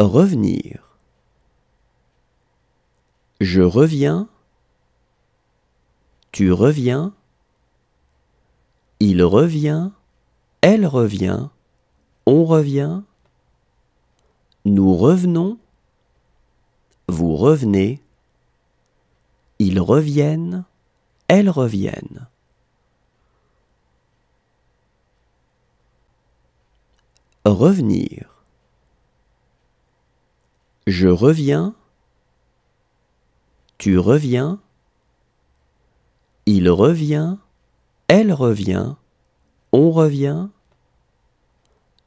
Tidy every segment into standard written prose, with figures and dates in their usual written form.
Revenir. Je reviens. Tu reviens. Il revient. Elle revient. On revient. Nous revenons. Vous revenez. Ils reviennent. Elles reviennent. Revenir. Je reviens. Tu reviens. Il revient. Elle revient. On revient.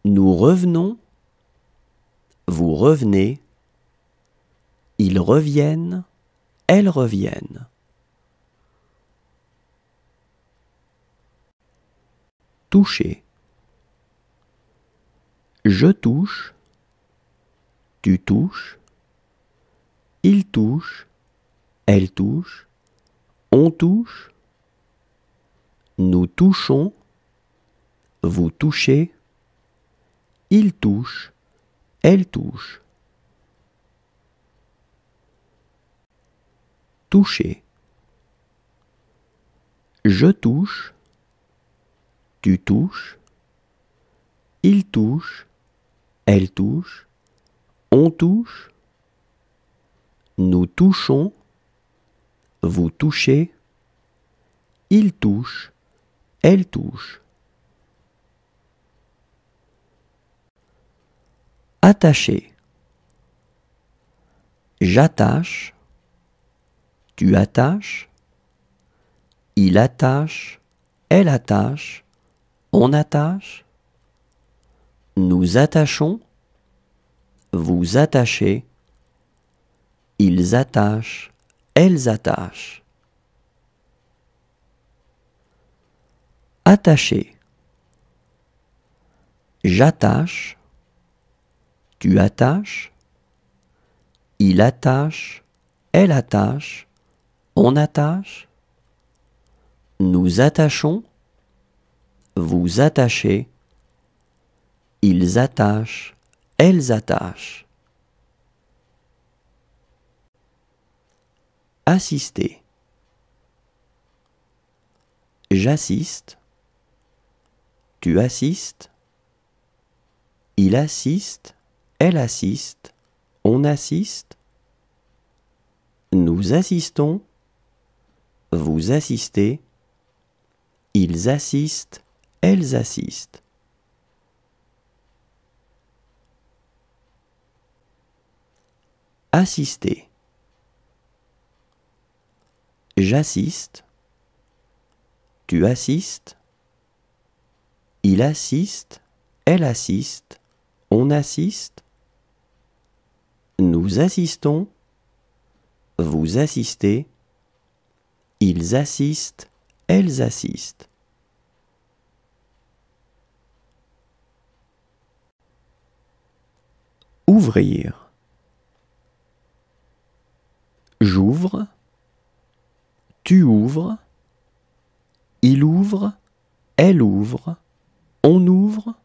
Nous revenons. Vous revenez. Ils reviennent. Elles reviennent. Toucher. Je touche. Tu touches. Il touche. Elle touche. On touche. Nous touchons. Vous touchez. Il touche. Elle touche. Toucher. Je touche. Tu touches. Il touche. Elle touche. On touche. Nous touchons. Vous touchez. Il touche. Elle touche. Attacher. J'attache. Tu attaches. Il attache. Elle attache. On attache. Nous attachons. Vous attachez. Ils attachent. Elles attachent. Attacher. J'attache. Tu attaches. Il attache. Elle attache. On attache. Nous attachons. Vous attachez. Ils attachent. Elles attachent. Assister. J'assiste. Tu assistes. Il assiste. Elle assiste. On assiste. Nous assistons. Vous assistez. Ils assistent. Elles assistent. Assister. J'assiste. Tu assistes. Il assiste. Elle assiste. On assiste. Nous assistons. Vous assistez. Ils assistent. Elles assistent. Ouvrir. J'ouvre. Tu ouvres. Il ouvre. Elle ouvre. On ouvre.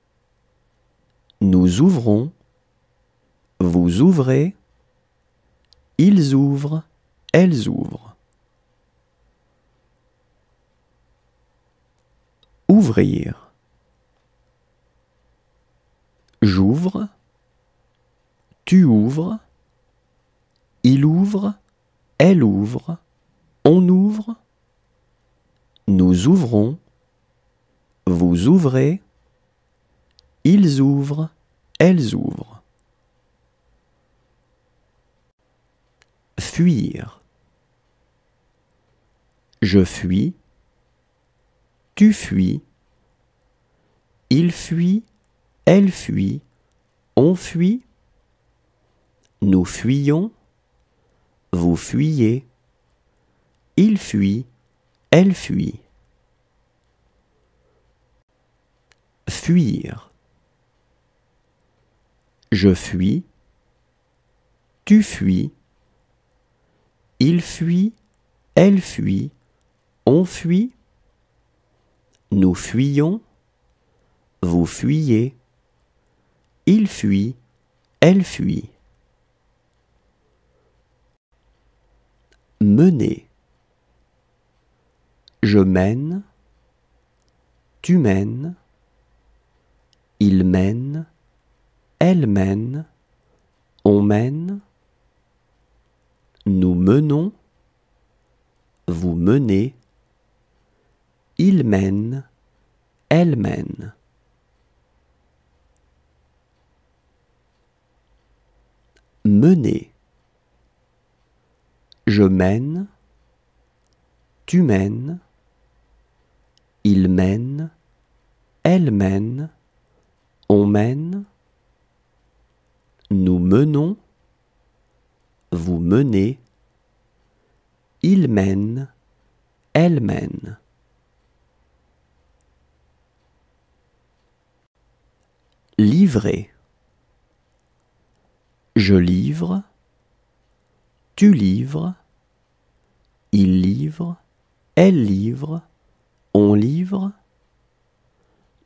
Nous ouvrons. Vous ouvrez. Ils ouvrent. Elles ouvrent. Ouvrir. J'ouvre. Tu ouvres. Il ouvre. Elle ouvre. On ouvre. Nous ouvrons. Vous ouvrez. Ils ouvrent. Elles ouvrent. Fuir. Je fuis. Tu fuis. Il fuit. Elle fuit. On fuit. Nous fuyons. Vous fuyez. Il fuit. Elle fuit. Fuir. Je fuis. Tu fuis. Il fuit. Elle fuit. On fuit. Nous fuyons. Vous fuyez. Il fuit. Elle fuit. Mener. Je mène, tu mènes, il mène, elle mène, on mène, nous menons, vous menez, il mène, elle mène. Mener. Je mène, tu mènes, il mène, elle mène, on mène, nous menons, vous menez, il mène, elle mène. Livrer. Je livre, tu livres, il livre, elle livre, on livre,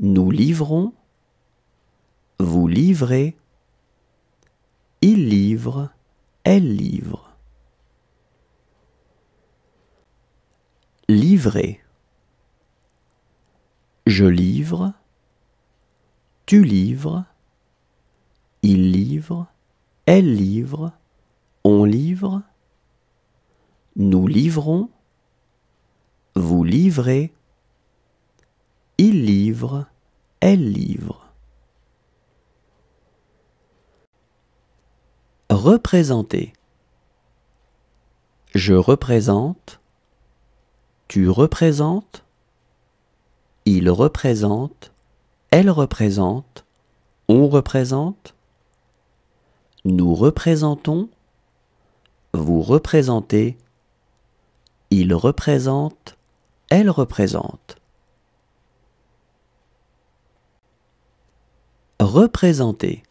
nous livrons, vous livrez, il livre, elle livre. Livrer. Je livre, tu livres, il livre, elle livre, on livre, nous livrons, vous livrez, il livre, elle livre. Représenter. Je représente, tu représentes, il représente, elle représente, on représente, nous représentons, vous représentez, il représente, elle représente. Représenter.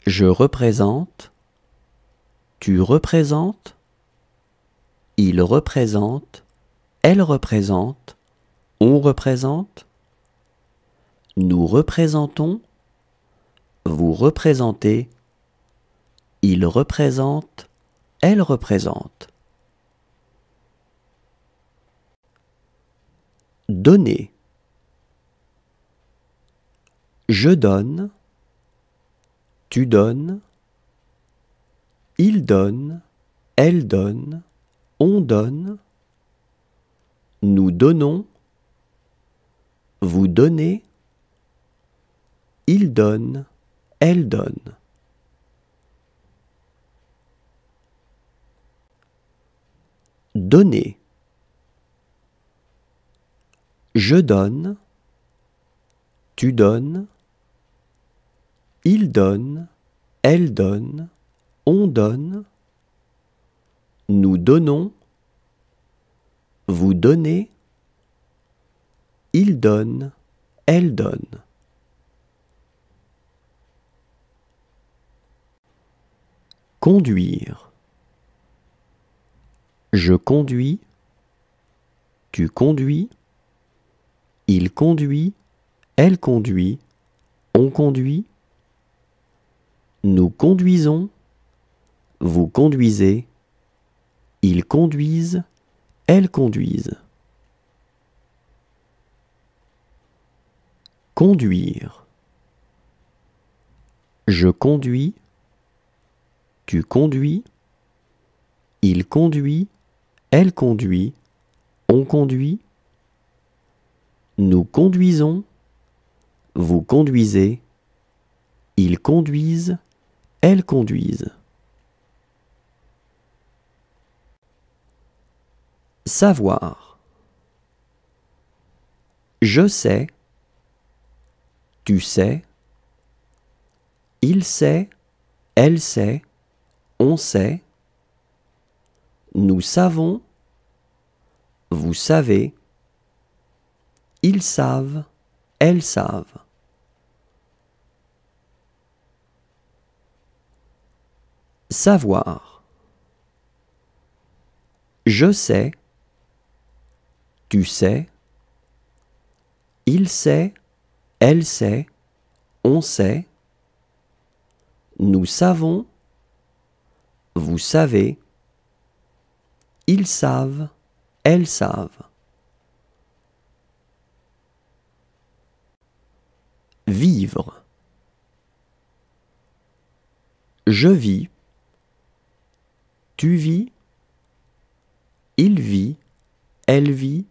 Je représente, tu représentes, il représente, elle représente, on représente, nous représentons, vous représentez, il représente, elle représente. Donner. Je donne, tu donnes, il donne, elle donne, on donne, nous donnons, vous donnez, il donne, elle donne. Donner. Je donne, tu donnes, il donne, elle donne, on donne, nous donnons, vous donnez, il donne, elle donne. Conduire. Je conduis, tu conduis, il conduit, elle conduit, on conduit, nous conduisons, vous conduisez, ils conduisent, elles conduisent. Conduire. Je conduis, tu conduis, il conduit, elle conduit, on conduit, nous conduisons, vous conduisez, ils conduisent, elles conduisent. Savoir. Je sais, tu sais, il sait, elle sait, on sait, nous savons, vous savez, ils savent, elles savent. Savoir. Je sais, tu sais, il sait, elle sait, on sait, nous savons, vous savez, ils savent, elles savent. Vivre. Je vis, tu vis, il vit, elle vit,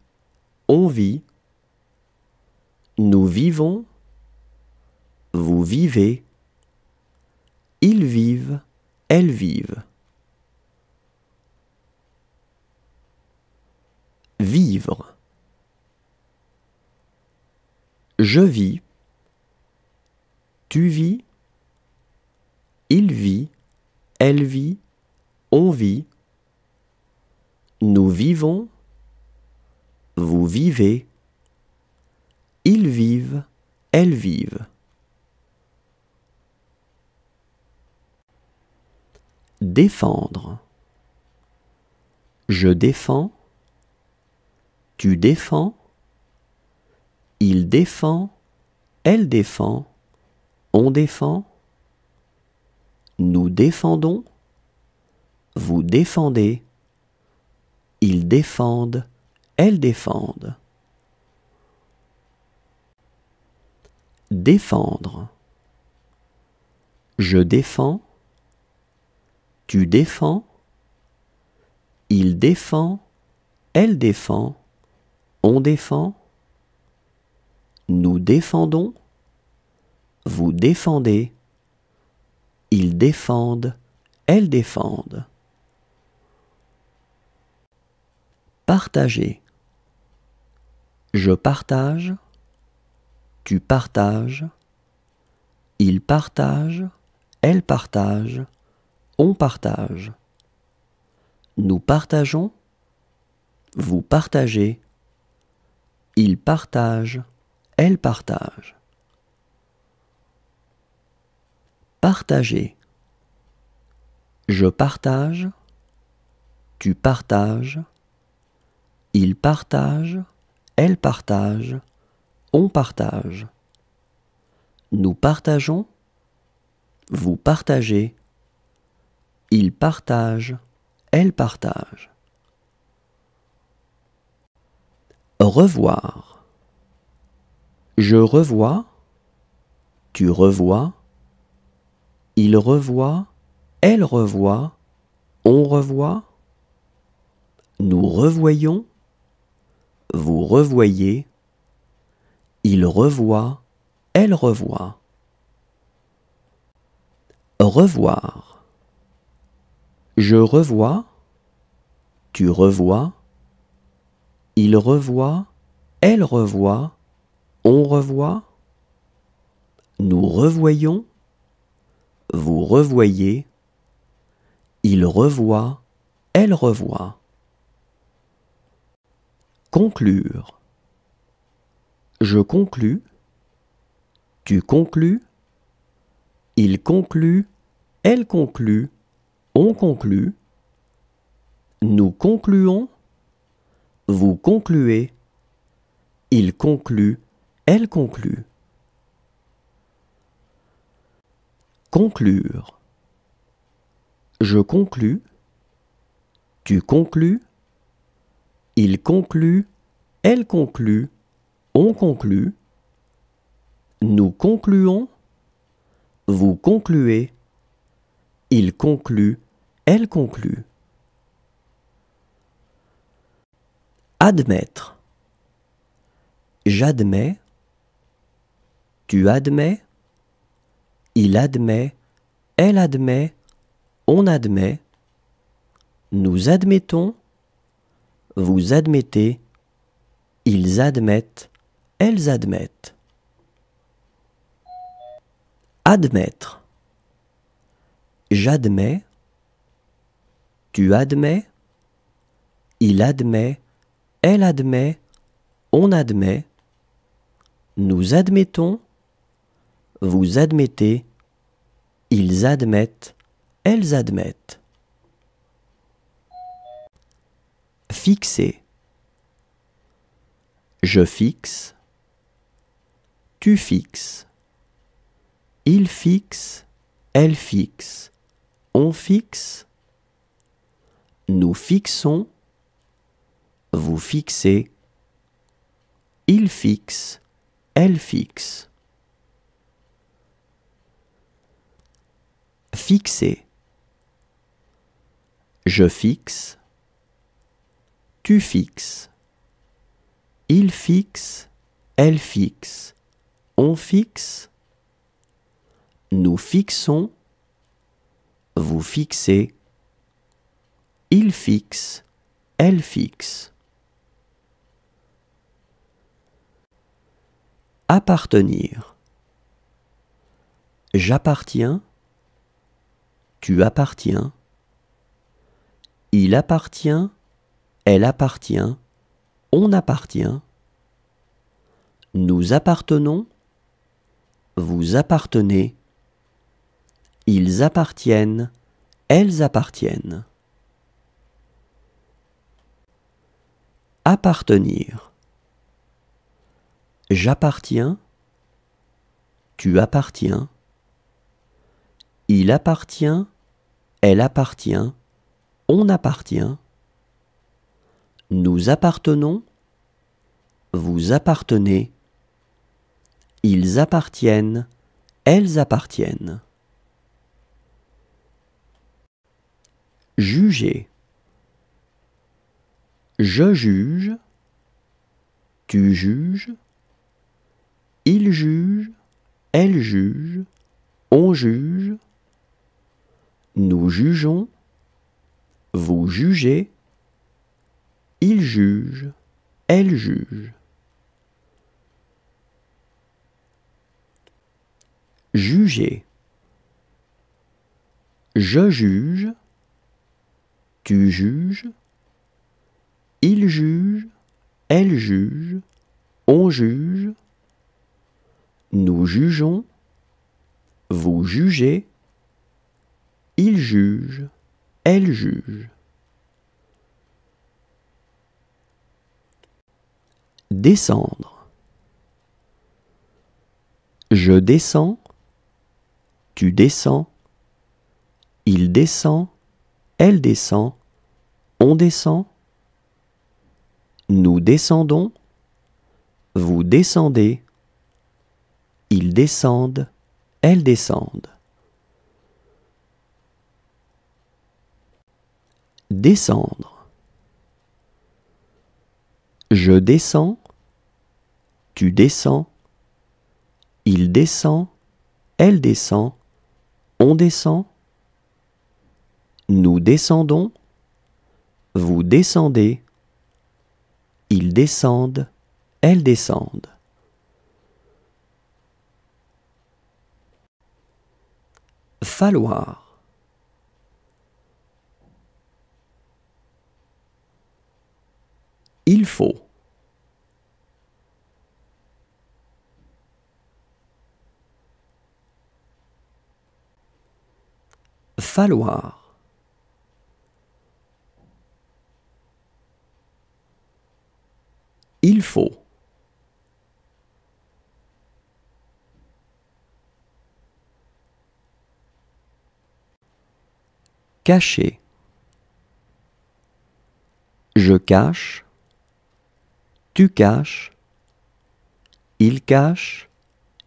on vit, nous vivons, vous vivez, ils vivent, elles vivent. Vivre. Je vis, tu vis, il vit, elle vit, on vit, nous vivons, vous vivez, ils vivent, elles vivent. Défendre. Je défends, tu défends, il défend, elle défend, on défend, nous défendons, vous défendez, ils défendent, elles défendent. Défendre. Je défends, tu défends, il défend, elle défend, on défend, nous défendons, vous défendez, ils défendent, elles défendent. Partager. Je partage, tu partages, il partage, elle partage, on partage. Nous partageons, vous partagez, ils partagent, elles partagent. Partager. Je partage, tu partages, il partage, elle partage, on partage. Nous partageons, vous partagez, ils partagent, elles partagent. Revoir. Je revois, tu revois, il revoit, elle revoit, on revoit, nous revoyons, vous revoyez, il revoit, elle revoit. Revoir. Je revois, tu revois, il revoit, elle revoit, on revoit, nous revoyons, vous revoyez, il revoit, elle revoit. Conclure. Je conclus, tu conclus, il conclut, elle conclut, on conclut, nous concluons, vous concluez, il conclut, elle conclut. Conclure. Je conclus, tu conclus, il conclut, elle conclut, on conclut, nous concluons, vous concluez, il conclut, elle conclut. Admettre. J'admets, tu admets, il admet, elle admet, on admet, nous admettons, vous admettez, ils admettent, elles admettent. Admettre. J'admets, tu admets, il admet, elle admet, on admet, nous admettons, vous admettez, ils admettent, elles admettent. Fixer. Je fixe, tu fixes, il fixe, elle fixe, on fixe, nous fixons, vous fixez, il fixe, elle fixe. Fixer. Je fixe, tu fixes, il fixe, elle fixe, on fixe, nous fixons, vous fixez, il fixe, elle fixe. Appartenir. J'appartiens, tu appartiens, il appartient, elle appartient, on appartient, nous appartenons, vous appartenez, ils appartiennent, elles appartiennent. Appartenir. J'appartiens, tu appartiens, il appartient, elle appartient, on appartient, nous appartenons, vous appartenez, ils appartiennent, elles appartiennent. Juger. Je juge, tu juges, il juge, elle juge, on juge, nous jugeons, vous jugez, il juge, elle juge. Juger. Je juge, tu juges, il juge, elle juge, on juge, nous jugeons, vous jugez, il juge, elle juge. Descendre. Je descends, tu descends, il descend, elle descend, on descend, nous descendons, vous descendez, ils descendent, elles descendent. Descendre. Je descends, tu descends, il descend, elle descend, on descend, nous descendons, vous descendez, ils descendent, elles descendent. Falloir. Il faut. Falloir. Il faut. Cacher. Je cache, tu caches, il cache,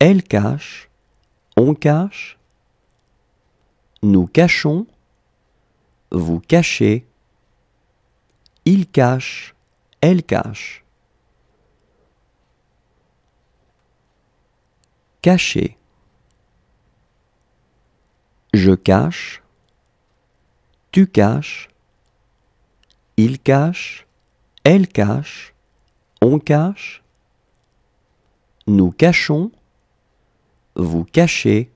elle cache, on cache, nous cachons, vous cachez, il cache, elle cache. Cacher. Je cache, tu caches, il cache, elle cache, on cache, nous cachons, vous cachez,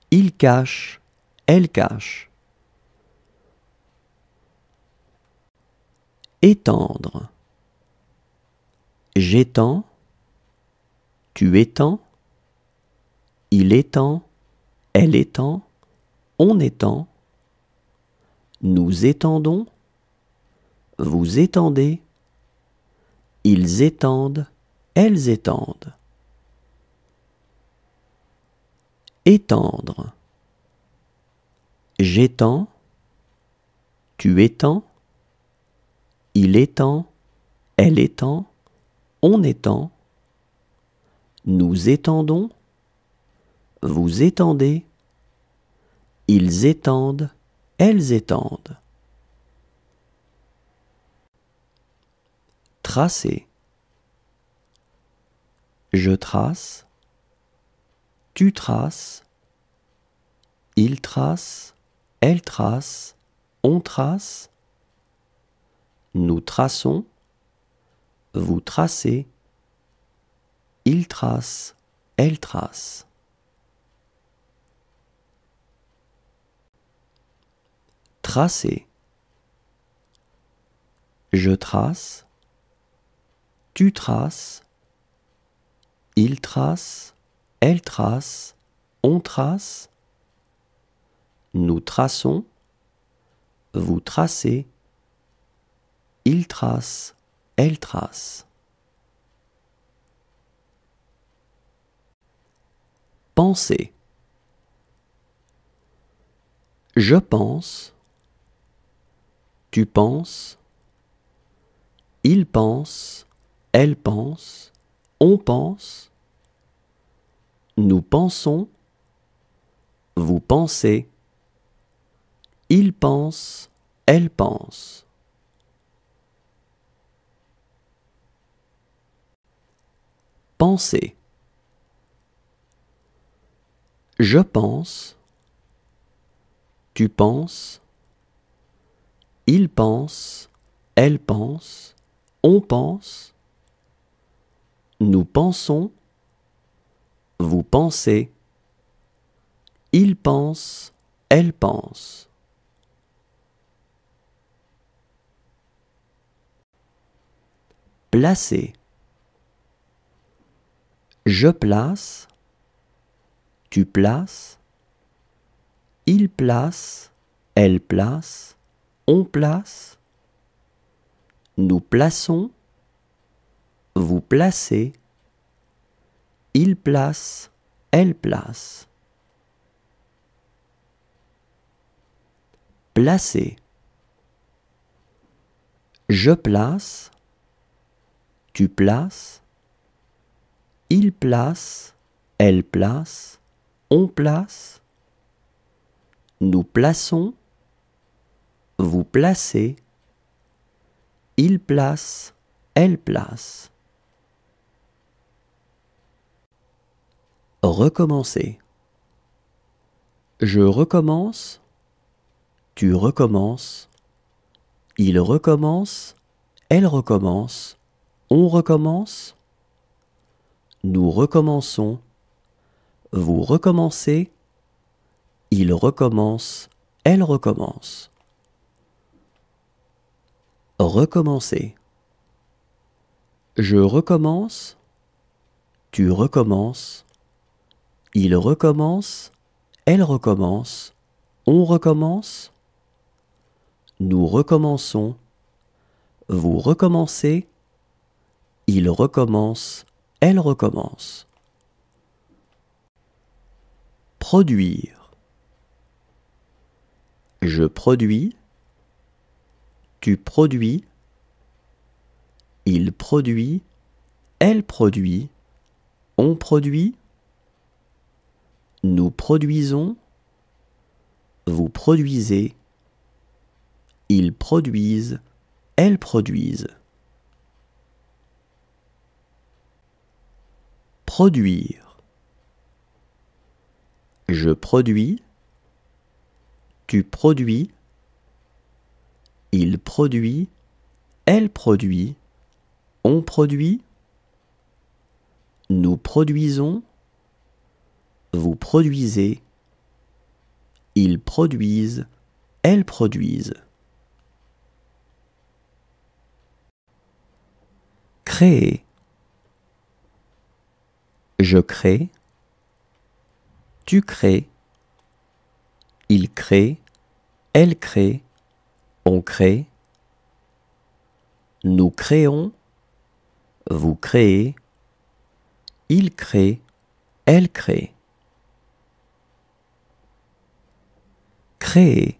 il cache, elle cache. Étendre. J'étends, tu étends, il étend, elle étend, on étend, nous étendons, vous étendez, ils étendent, elles étendent. Étendre. J'étends, tu étends, Il étend, elle étend, on étend. Nous étendons, vous étendez. Ils étendent, elles étendent. Tracer. Je trace, tu traces, il trace, elle trace, on trace. Nous traçons, vous tracez, il trace, elle trace. Tracer. Je trace, tu traces, il trace, elle trace, on trace. Nous traçons, vous tracez, il trace, elle trace. Penser. Je pense, tu penses, il pense, elle pense, on pense. Nous pensons, vous pensez, il pense, elle pense. Penser. Je pense, tu penses, il pense, elle pense, on pense. Nous pensons, vous pensez, il pense, elle pense. Placer. Je place, tu places, il place, elle place, on place. Nous plaçons, vous placez, il place, elle place. Placer. Je place, tu places, il place, elle place, on place. Nous plaçons, vous placez, il place, elle place. Recommencer. Je recommence, tu recommences, il recommence, elle recommence, on recommence. Nous recommençons, vous recommencez, il recommence, elle recommence. Recommencer. Je recommence, tu recommences, il recommence, elle recommence, on recommence. Nous recommençons, vous recommencez, il recommence, elle recommence. Produire. Je produis, tu produis, il produit, elle produit, on produit. Nous produisons, vous produisez, ils produisent, elles produisent. Produire. Je produis, tu produis, il produit, elle produit, on produit. Nous produisons, vous produisez, ils produisent, elles produisent. Créer. Je crée, tu crées, il crée, elle crée, on crée. Nous créons, vous créez, il crée, elle crée. Créer.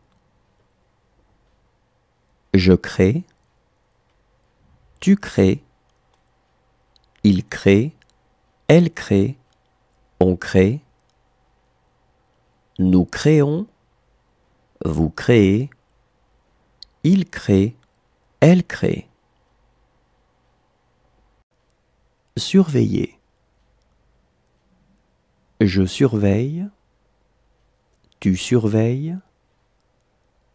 Je crée, tu crées, il crée, elle crée, on crée, nous créons, vous créez, il crée, elle crée. Surveiller. Je surveille, tu surveilles,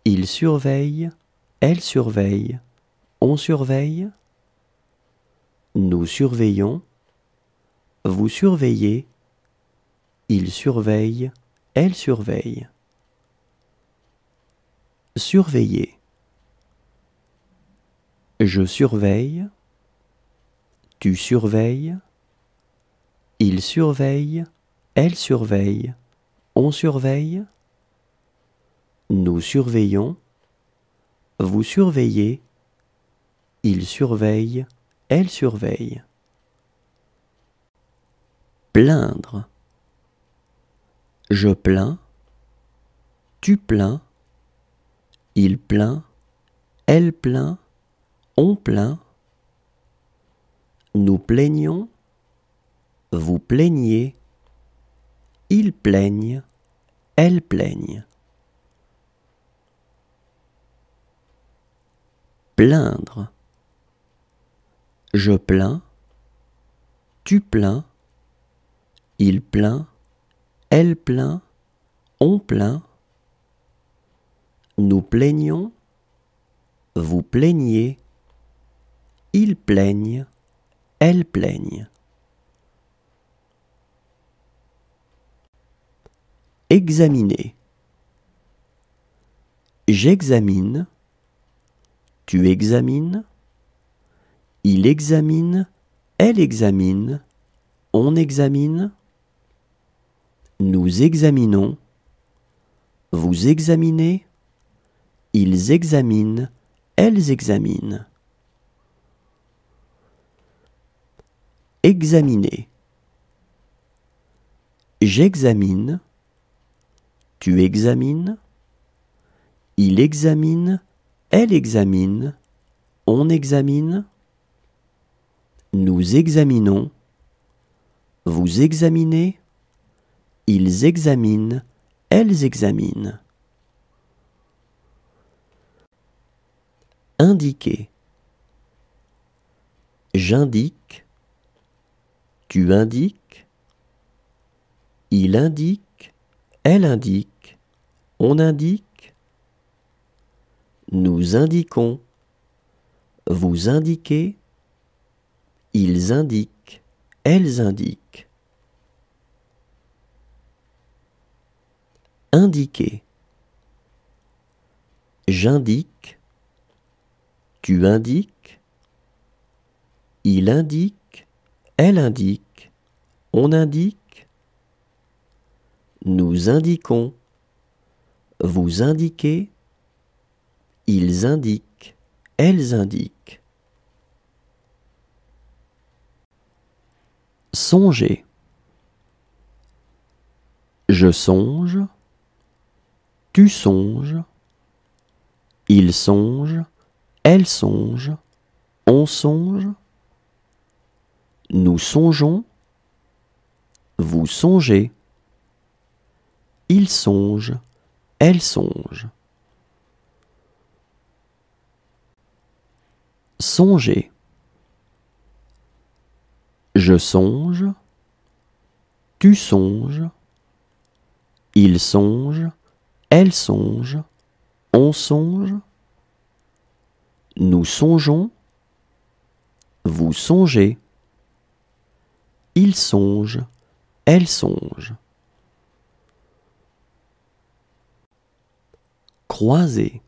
il surveille, elle surveille, on surveille, nous surveillons, vous surveillez, il surveille, elle surveille. Surveiller. Je surveille, tu surveilles, il surveille, elle surveille, on surveille, nous surveillons, vous surveillez, il surveille, elle surveille. Plaindre. Je plains, tu plains, il plaint, elle plaint, on plaint, nous plaignons, vous plaignez, ils plaignent, elles plaignent. Plaindre. Je plains, tu plains, il plaint, elle plaint, on plaint, nous plaignons, vous plaignez, ils plaignent, elles plaignent. Examiner. J'examine, tu examines, il examine, elle examine, on examine, nous examinons, vous examinez, ils examinent, elles examinent. Examiner. J'examine, tu examines, il examine, elle examine, on examine, nous examinons, vous examinez, ils examinent, elles examinent. Indiquer. J'indique, tu indiques, il indique, elle indique, on indique, nous indiquons, vous indiquez, ils indiquent, elles indiquent. Indiquer. J'indique, tu indiques, il indique, elle indique, on indique, nous indiquons, vous indiquez, ils indiquent, elles indiquent. Songer. Je songe, tu songes, il songe, elle songe, on songe, nous songeons, vous songez, il songe, elle songe. Songer. Je songe, tu songes, il songe, elle songe, on songe, nous songeons, vous songez, il songe, elle songe. Croiser.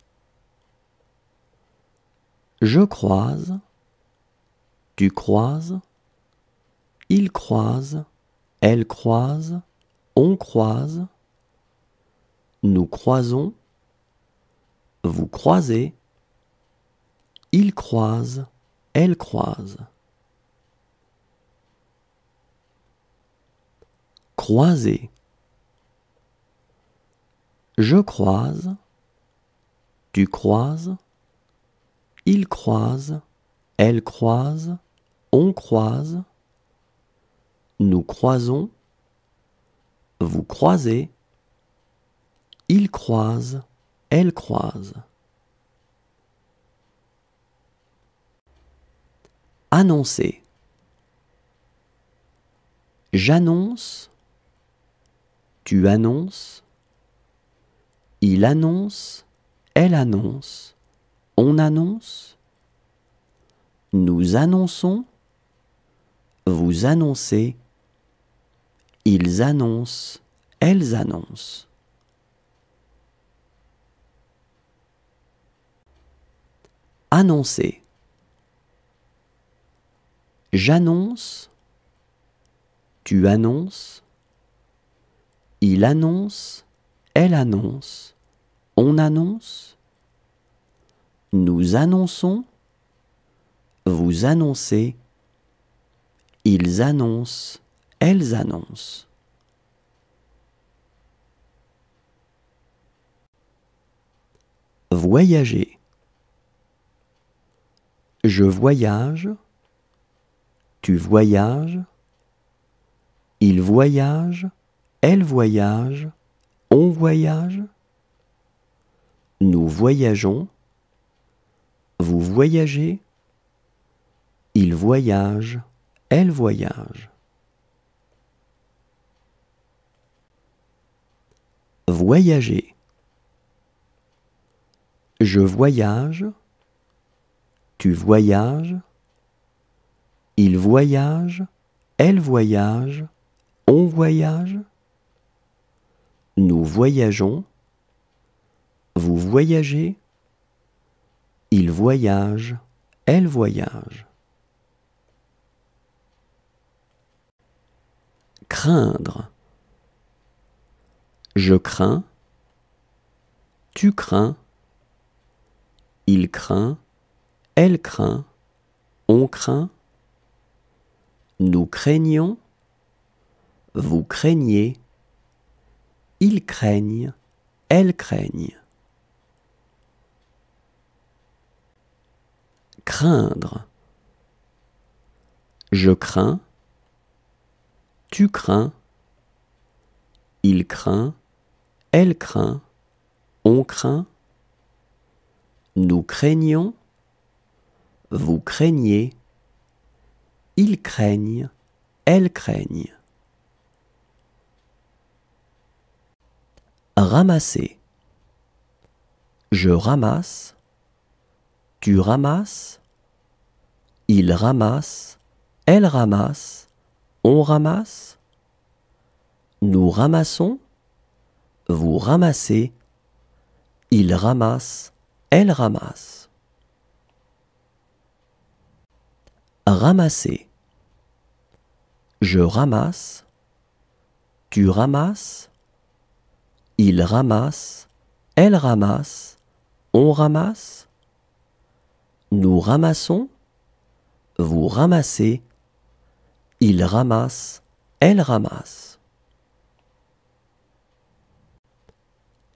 Je croise, tu croises, il croise, elle croise, on croise, nous croisons, vous croisez, il croise, elle croise. Croiser. Je croise, tu croises, il croise, elle croise, on croise, nous croisons, vous croisez, il croise, elle croise. Annoncer. J'annonce, tu annonces, il annonce, elle annonce, on annonce, nous annonçons, vous annoncez, ils annoncent, elles annoncent. Annoncer. J'annonce, tu annonces, il annonce, elle annonce, on annonce, nous annonçons, vous annoncez, ils annoncent, elles annoncent. Voyager. Je voyage, tu voyages, il voyage, elle voyage, on voyage, nous voyageons, vous voyagez, il voyage, elle voyage. Voyager. Je voyage, tu voyages, il voyage, elle voyage, on voyage, nous voyageons, vous voyagez, il voyage, elle voyage. Craindre. Je crains, tu crains, il craint, elle craint, on craint, nous craignons, vous craignez, ils craignent, elles craignent. Craindre. Je crains, tu crains, il craint, elle craint, on craint, nous craignons, vous craignez, ils craignent, elles craignent. Ramasser. Je ramasse, tu ramasses, il ramasse, elle ramasse, on ramasse, nous ramassons, vous ramassez, il ramasse, elle ramasse. Ramasser. Je ramasse, tu ramasses, il ramasse, elle ramasse, on ramasse, nous ramassons, vous ramassez, il ramasse, elle ramasse.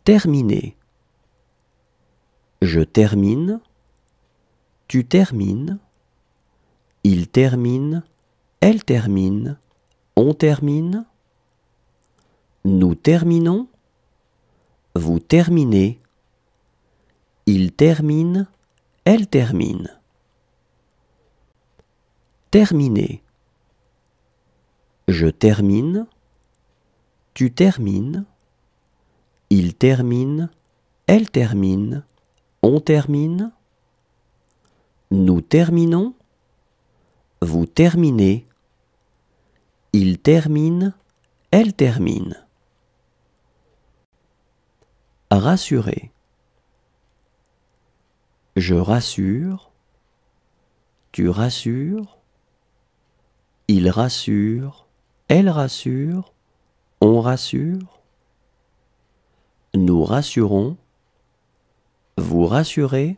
Terminer. Je termine, tu termines, il termine, elle termine, on termine, nous terminons, vous terminez, il termine, elle termine. Terminer. Je termine, tu termines, il termine, elle termine, on termine, nous terminons, vous terminez, il termine, elle termine. Rassurer. Je rassure, tu rassures, il rassure, elle rassure, on rassure, nous rassurons, vous rassurez,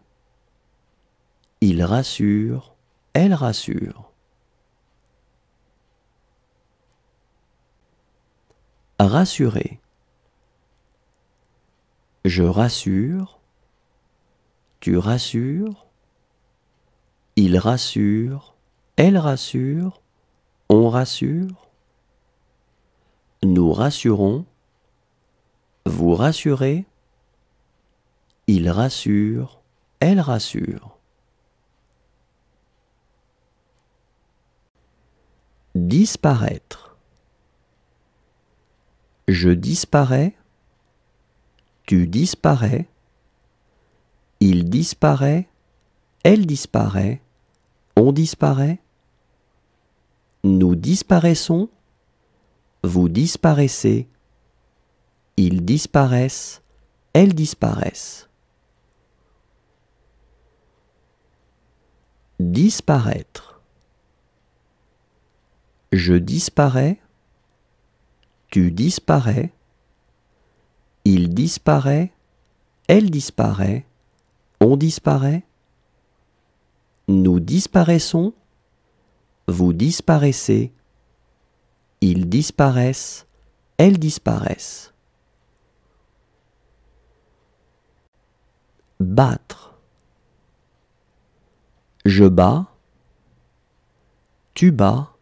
il rassure, elle rassure. Rassurer. Je rassure, tu rassures, il rassure, elle rassure, on rassure. Nous rassurons, vous rassurez, il rassure, elle rassure. Disparaître. Je disparais, tu disparais, il disparaît, elle disparaît, on disparaît. Nous disparaissons, vous disparaissez, ils disparaissent, elles disparaissent. Disparaître. Je disparais, tu disparais, il disparaît, elle disparaît, on disparaît. Nous disparaissons, vous disparaissez, ils disparaissent, elles disparaissent. Battre. Je bats, tu bats,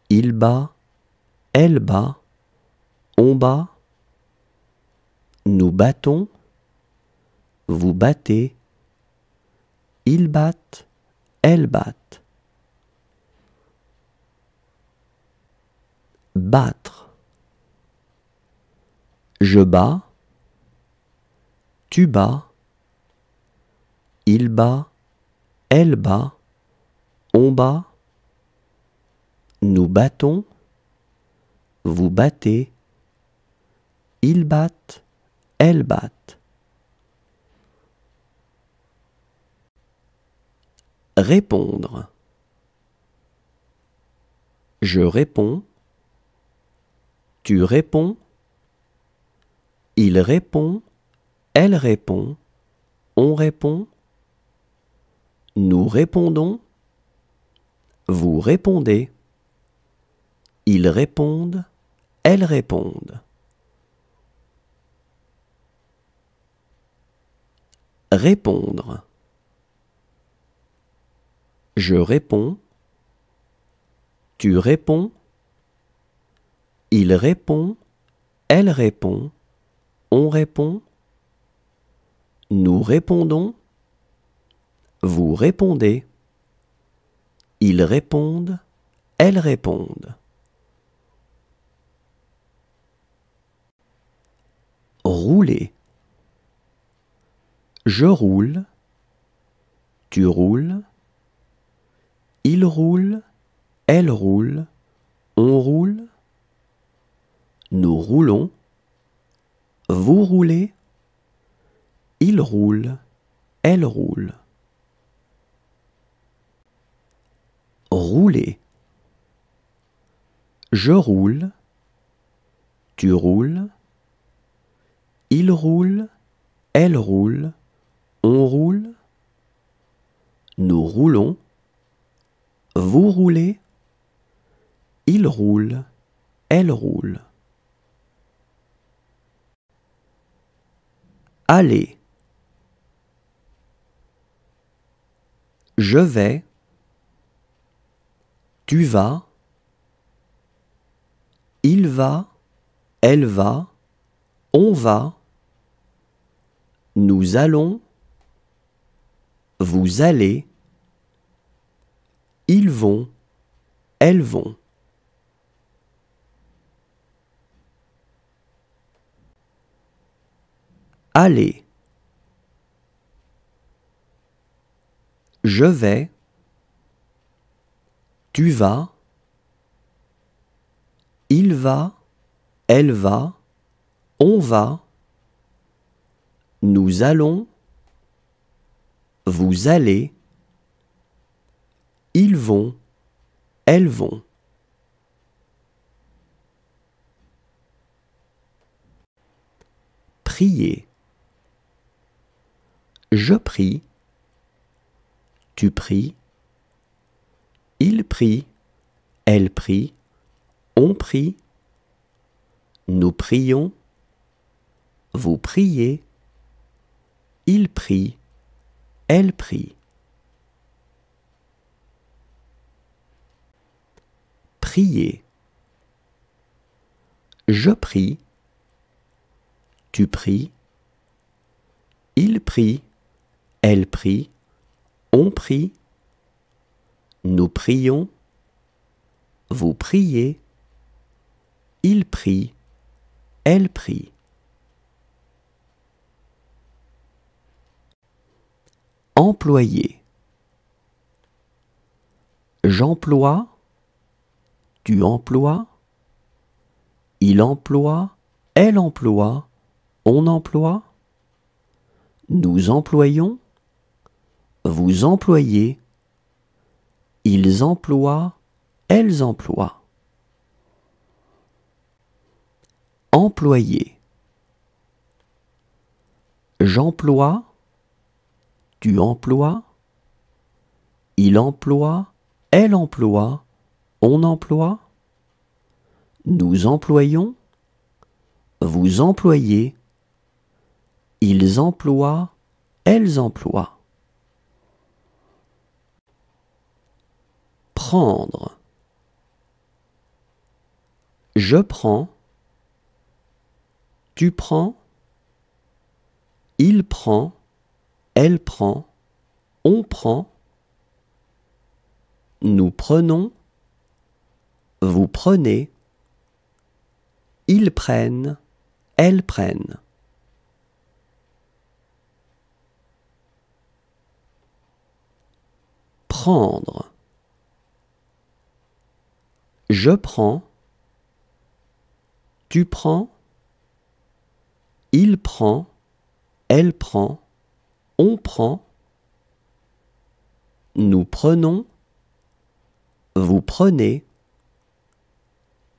il bat, elle bat, on bat. Nous battons, vous battez, ils battent, elles battent. Battre. Je bats, tu bats, il bat, elle bat, on bat. Nous battons, vous battez, ils battent, elles battent. Répondre. Je réponds, tu réponds, il répond, elle répond, on répond. Nous répondons, vous répondez, ils répondent, elles répondent. Répondre. Je réponds, tu réponds, il répond, elle répond, on répond. Nous répondons, vous répondez, ils répondent, elles répondent. Rouler. Je roule, tu roules, il roule, elle roule, on roule. Nous roulons, vous roulez, il roule, elle roule. Rouler. Je roule, tu roules, il roule, elle roule, on roule. Nous roulons, vous roulez, il roule, elle roule. Aller. Je vais, tu vas, il va, elle va, on va. Nous allons, vous allez, ils vont, elles vont. Aller. Je vais, tu vas, il va, elle va, on va. Nous allons, vous allez, ils vont, elles vont. Prier. Je prie, tu pries, il prie, elle prie, on prie. Nous prions, vous priez, il prie, elle prie. prier. Je prie. Tu pries. Il prie. Elle prie. On prie. Nous prions. Vous priez. Il prie. Elle prie. Employer. J'emploie. Tu emploies. Il emploie. Elle emploie. On emploie. Nous employons. Vous employez. Ils emploient. Elles emploient. Employer. J'emploie. Tu emploies. Il emploie. Elle emploie. On emploie. Nous employons. Vous employez. Ils emploient. Elles emploient. Prendre. Je prends. Tu prends. Il prend. Elle prend. On prend. Nous prenons. Vous prenez. Ils prennent. Elles prennent. Prendre. Je prends. Tu prends. Il prend. Elle prend. On prend. Nous prenons. Vous prenez.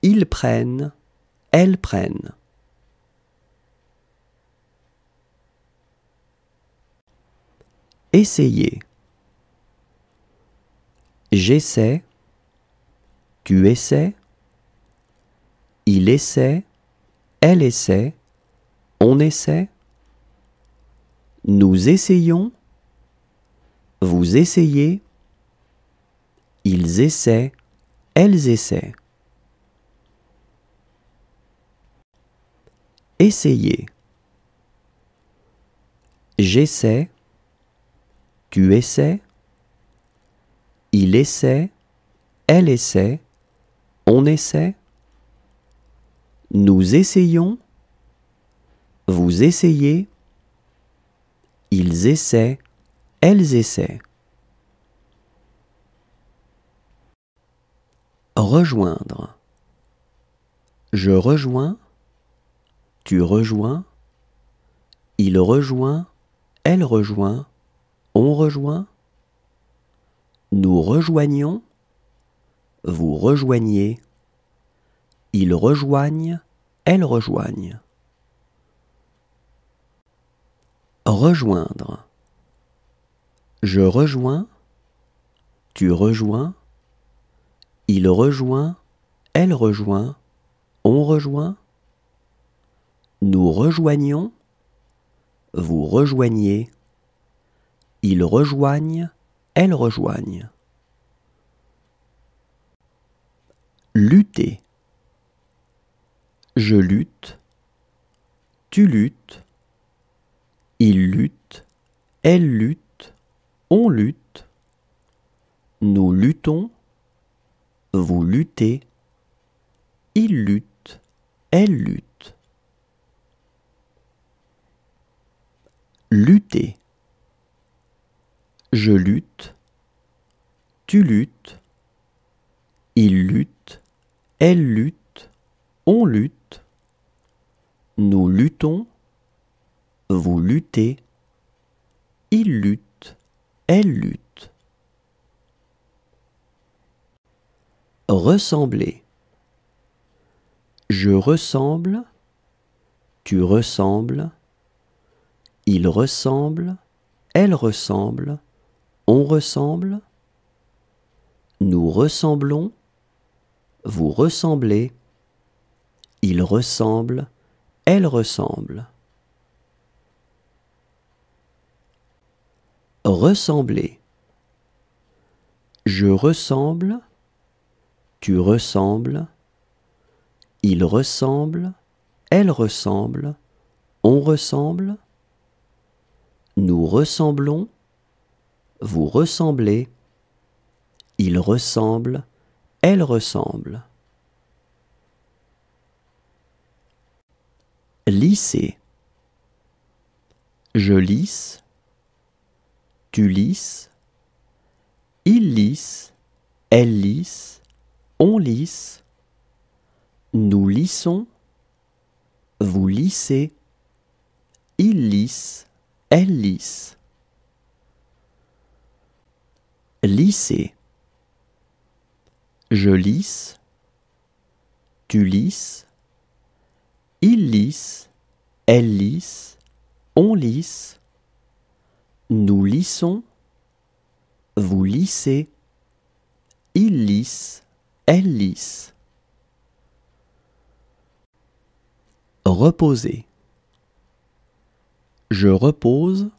Ils prennent. Elles prennent. Essayer. J'essaie. Tu essaies. Il essaie. Elle essaie. On essaie. Nous essayons. Vous essayez. Ils essaient. Elles essaient. Essayer. J'essaie. Tu essaies. Il essaie. Elle essaie. On essaie. Nous essayons. Vous essayez. Ils essaient. Elles essaient. Rejoindre. Je rejoins. Tu rejoins. Il rejoint. Elle rejoint. On rejoint. Nous rejoignons. Vous rejoignez. Ils rejoignent. Elles rejoignent. Rejoindre. Je rejoins. Tu rejoins. Il rejoint. Elle rejoint. On rejoint. Nous rejoignons. Vous rejoignez. Ils rejoignent. Elles rejoignent. Lutter. Je lutte. Tu luttes. Il lutte. Elle lutte. On lutte. Nous luttons. Vous luttez. Il lutte. Elle lutte. Lutter. Je lutte. Tu luttes. Il lutte. Elle lutte. On lutte. Nous luttons. Vous luttez. Il lutte. Elle lutte. Ressembler. Je ressemble. Tu ressembles. Il ressemble. Elle ressemble. On ressemble. Nous ressemblons. Vous ressemblez. Il ressemble. Elle ressemble. Ressembler. Je ressemble. tu ressembles, il ressemble, elle ressemble, on ressemble, nous ressemblons, vous ressemblez, il ressemble, elle ressemble. Lisser. Je lisse, tu lisses, il lisse, elle lisse, on lisse, nous lissons, vous lissez, il lisse, elle lisse. Lisser. Je lisse, tu lisses, il lisse, elle lisse, on lisse, nous lissons, vous lissez, il lisse, elle lisse. Reposer. Je repose,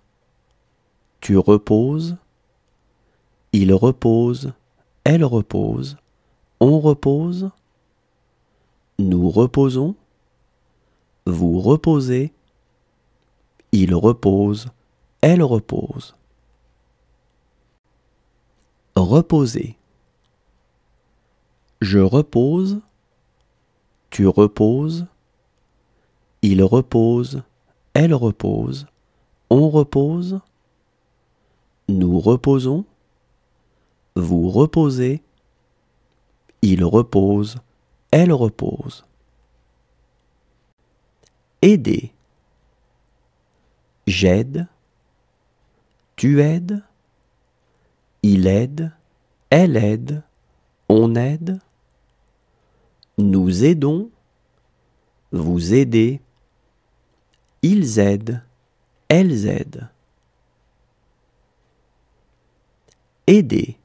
tu reposes, il repose, elle repose, on repose, nous reposons, vous reposez, il repose, elle repose. Reposer. Je repose, tu reposes, il repose, elle repose, on repose, nous reposons, vous reposez, il repose, elle repose. Aider. J'aide, tu aides, il aide, elle aide, on aide, nous aidons, vous aidez, ils aident, elles aident. Aider.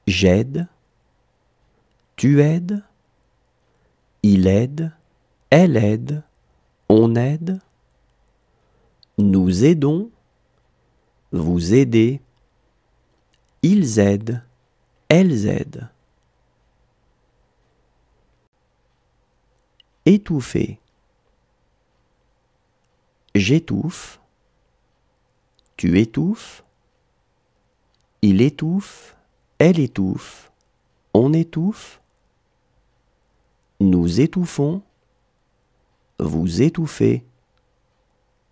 J'aide, tu aides, il aide, elle aide, on aide, nous aidons, vous aidez, ils aident, elles aident. Étouffer. J'étouffe, tu étouffes, il étouffe, elle étouffe, on étouffe, nous étouffons, vous étouffez,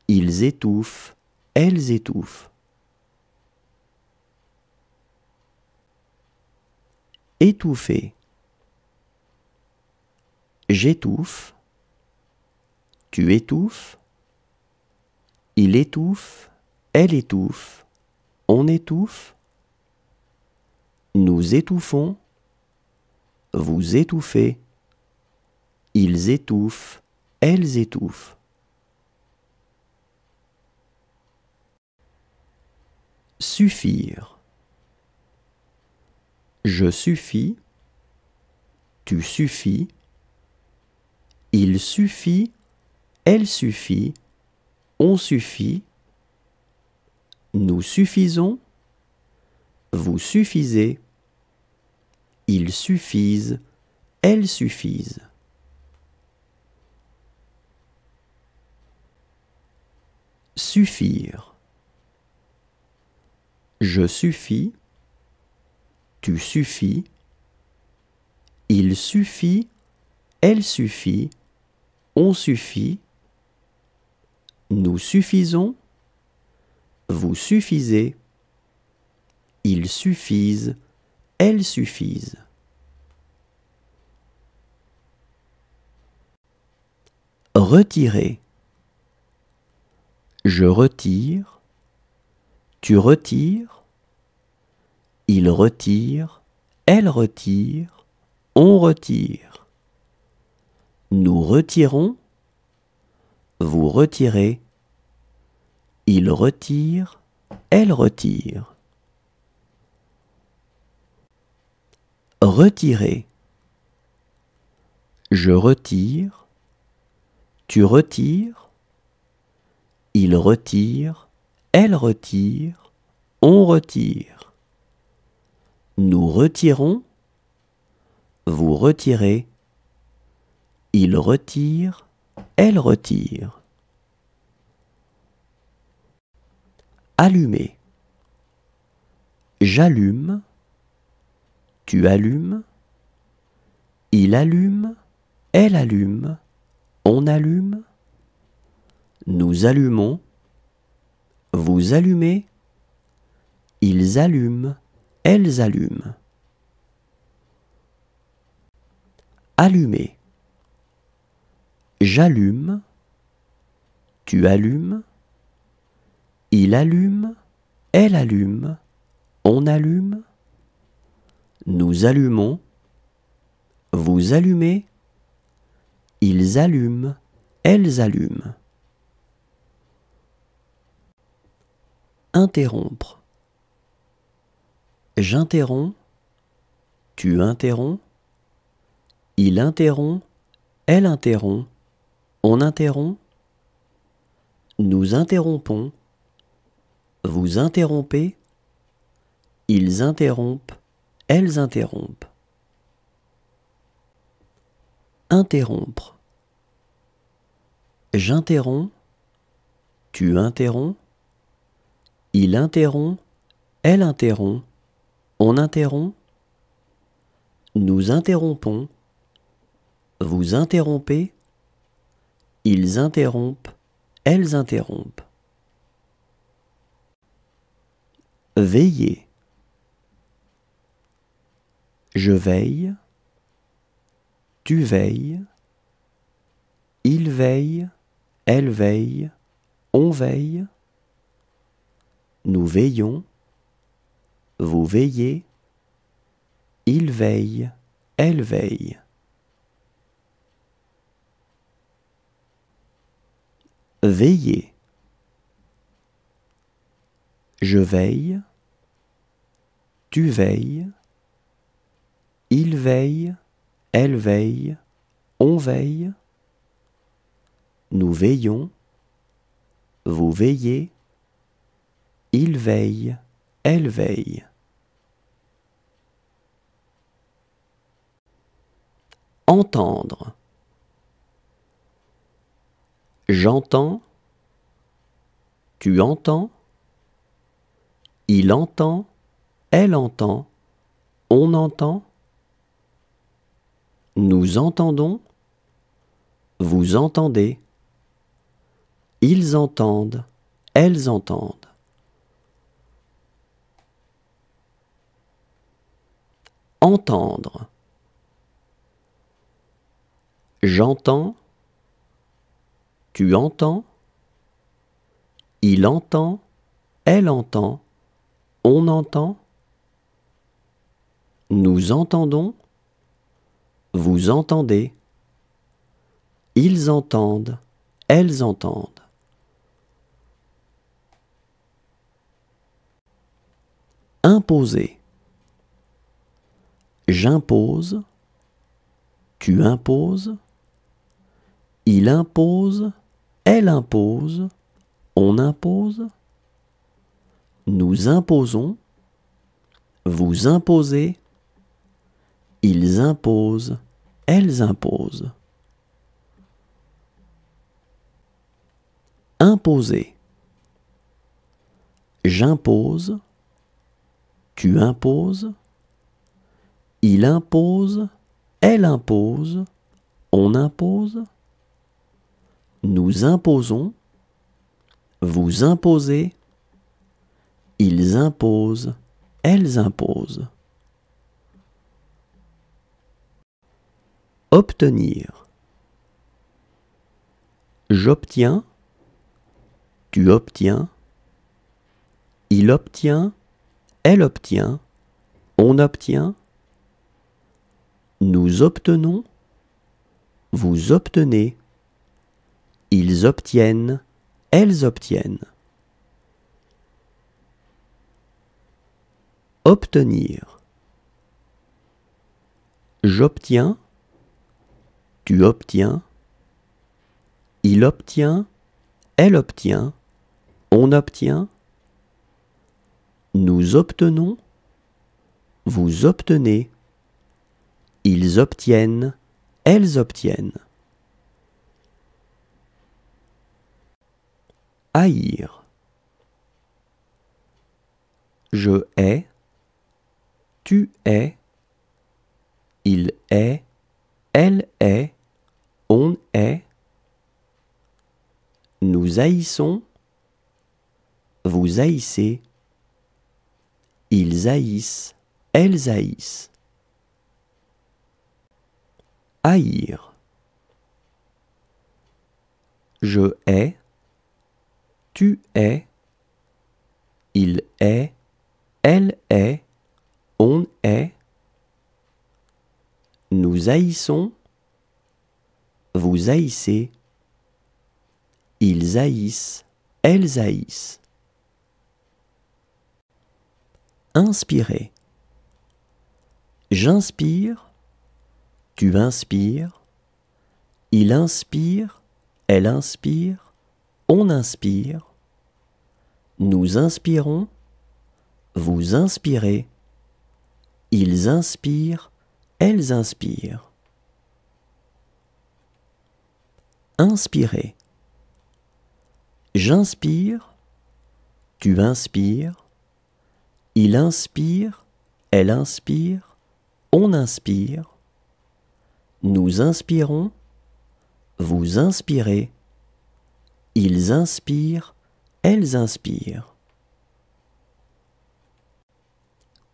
ils étouffent, elles étouffent. Étouffer. J'étouffe, tu étouffes, il étouffe, elle étouffe, on étouffe, nous étouffons, vous étouffez, ils étouffent, elles étouffent. Suffire. Je suffis, tu suffis, il suffit, elle suffit, on suffit, nous suffisons, vous suffisez, ils suffisent, elles suffisent. Suffire. Je suffis, tu suffis, il suffit, elle suffit, on suffit, nous suffisons, vous suffisez, ils suffisent, elles suffisent. Retirer. Je retire, tu retires, il retire, elle retire, on retire. Nous retirons, vous retirez, il retire, elle retire. Retirer. Je retire, tu retires, il retire, elle retire, on retire. Nous retirons, vous retirez, il retire, elle retire. Allumer. J'allume, tu allumes, il allume, elle allume, on allume, nous allumons, vous allumez, ils allument, elles allument. Allumer. J'allume, tu allumes, il allume, elle allume, on allume, nous allumons, vous allumez, ils allument, elles allument. Interrompre. J'interromps, tu interromps, il interrompt, elle interrompt, on interrompt, nous interrompons, vous interrompez, ils interrompent, elles interrompent. Interrompre. J'interromps, tu interromps, il interrompt, elle interrompt, on interrompt, nous interrompons, vous interrompez, ils interrompent, elles interrompent. Veiller. Je veille, tu veilles, il veille, elle veille, on veille, nous veillons, vous veillez, il veille, elle veille. Veiller. Je veille, tu veilles, il veille, elle veille, on veille, nous veillons, vous veillez, il veille, elle veille. Entendre. J'entends, tu entends, il entend, elle entend, on entend, nous entendons, vous entendez, ils entendent, elles entendent. Entendre. J'entends, tu entends, il entend, elle entend, on entend, nous entendons, vous entendez, ils entendent, elles entendent. Imposer. J'impose, tu imposes, il impose, elle impose, on impose, nous imposons, vous imposez, ils imposent, elles imposent. Imposer. J'impose, tu imposes, il impose, elle impose, on impose, nous imposons, vous imposez, ils imposent, elles imposent. Obtenir. J'obtiens, tu obtiens, il obtient, elle obtient, on obtient, nous obtenons, vous obtenez, ils obtiennent, elles obtiennent. Obtenir. J'obtiens, tu obtiens, il obtient, elle obtient, on obtient, nous obtenons, vous obtenez, Ils obtiennent, elles obtiennent. Haïr. Je hais, tu hais, il hait, elle hait, on hait. Nous haïssons, vous haïssez, ils haïssent, elles haïssent. Haïr. Je hais, tu hais, il hait, elle hait, on hait. Nous haïssons, vous haïssez, ils haïssent, elles haïssent. Inspirer. J'inspire, tu inspires, il inspire, elle inspire, on inspire. Nous inspirons, vous inspirez, ils inspirent, elles inspirent. Inspirer. J'inspire, tu inspires, il inspire, elle inspire, on inspire. Nous inspirons, vous inspirez, ils inspirent, elles inspirent.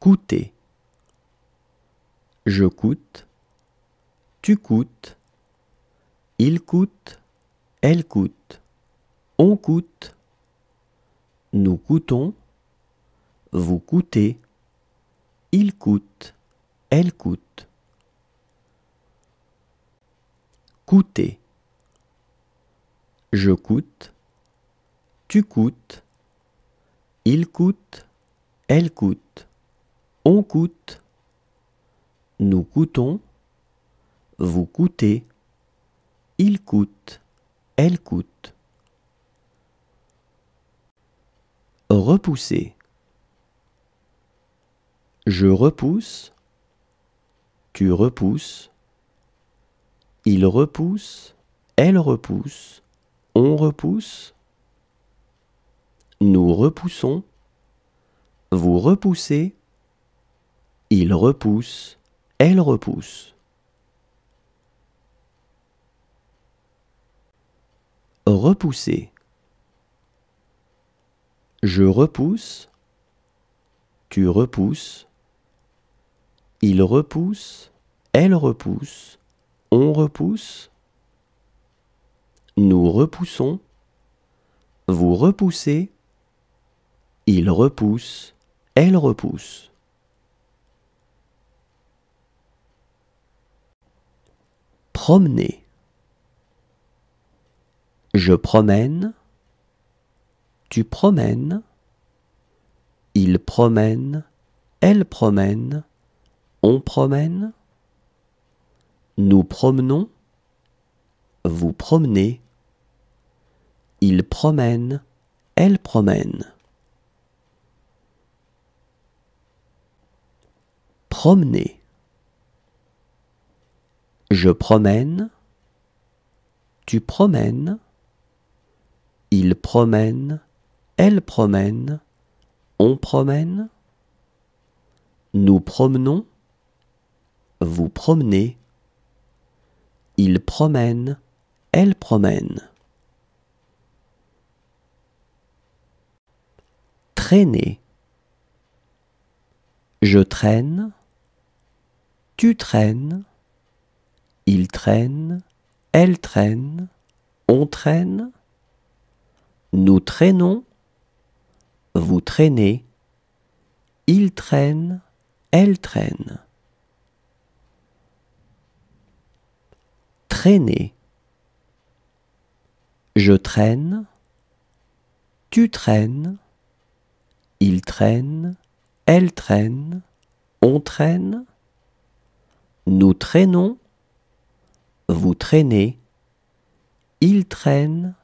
Coûter. Je coûte, tu coûtes, il coûte, elle coûte, on coûte, nous coûtons, vous coûtez, il coûte, elle coûte. Coûter. Je coûte, tu coûtes, il coûte, elle coûte, on coûte, nous coûtons, vous coûtez, il coûte, elle coûte. Repousser. Je repousse, tu repousses, il repousse, elle repousse, on repousse, nous repoussons, vous repoussez, il repousse, elle repousse. Repousser. Je repousse, tu repousses, il repousse, elle repousse, on repousse, nous repoussons, vous repoussez, il repousse, elle repousse. Promener. Je promène, tu promènes, il promène, elle promène, on promène, nous promenons, vous promenez, il promène, elle promène. Promener. Je promène, tu promènes, il promène, elle promène, on promène, nous promenons, vous promenez, il promène, elle promène. Traîner. Je traîne, tu traînes, il traîne, elle traîne, on traîne, nous traînons, vous traînez, il traîne, elle traîne. Traîner. Je traîne, tu traînes, il traîne, elle traîne, on traîne, nous traînons, vous traînez, il traîne,